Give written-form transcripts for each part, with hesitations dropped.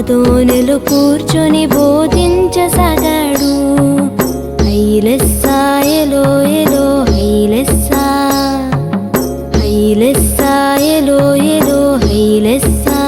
దోణిలో కూర్చొని బోధించసాగాడు. హైలెస్సా ఎలో ఎలో హైలెస్సా, హైలెస్సా ఎలో ఎలో హైలెస్సా.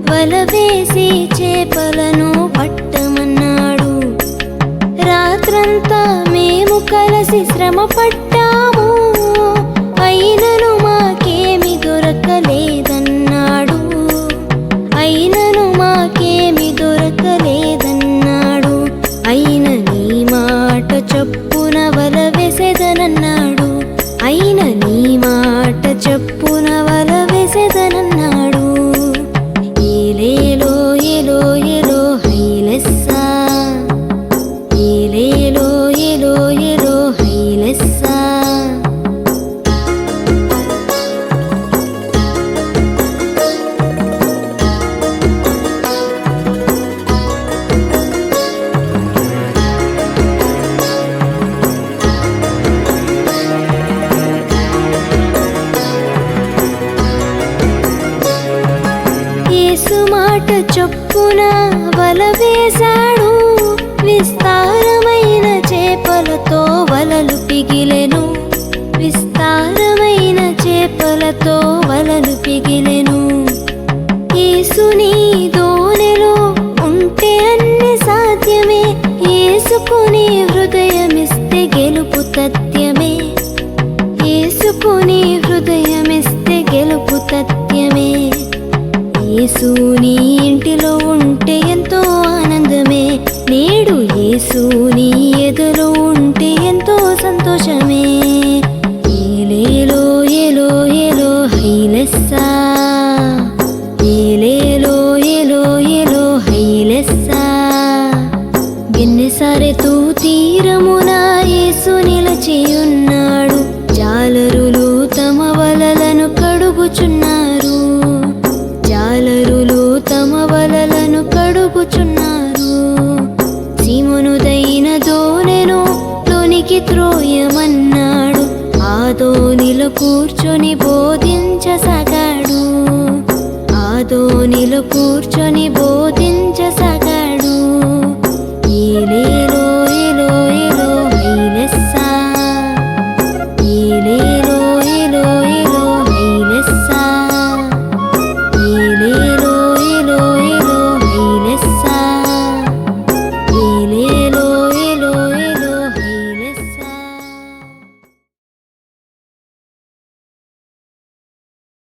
వలవేసి చేపలను పట్టమన్నాడు. రాత్రంతా మేము కలిసి శ్రమ పట్టాము, అయినను మాకేమి దొరకలేదన్నాడు. అయినను మాకేమి దొరకలేదన్నాడు. అయిన నీ మాట చొప్పున వల వేసెదనన్నాడు. అయిన నీ మాట చొప్పున వల వేసెదనన్నాడు. ఏలేలో ఎలో ఎలో హైలెస్సా, ఏలేలో ఎలో ఎలో హైలెస్సా. యేసు మాట చొప్పున వల వేశాడు. విస్తారమైన చేపలతో వలలు పిగిలెను. విస్తారమైన చేపలతో వలలు పిగిలెను. యేసుని దోణిలో ఉంటే అన్ని సాధ్యమే. యేసుకుని హృదయమిస్తే గెలుపు తథ్యమే. యేసుకుని హృదయమిస్తే గెలుపు తథ్యమే. యేసు నీ ఇంటిలో ఉంటే ఎంతో ఆనందమే. నేడు యేసు నీ ఎదులో ఉంటే ఎంతో సంతోషమే. ఏలేలో ఎలో ఎలో హైలెస్సా, ఏలేలో ఎలో ఎలో హైలెస్సా. గిన్నెసారెతు తీరమున యేసు నిలచియున్నాడు. జాలరులు తమ వలలను కడుగుచున్నారు. జాలరులు తమ వలలను కడుగుచున్నారు. సీమోనుదైన దోణెను లోనికి త్రోయమన్నాడు. ఆ దోణిలో కూర్చొని బోధించసాగాడు. ఆ దోణిలో కూర్చొని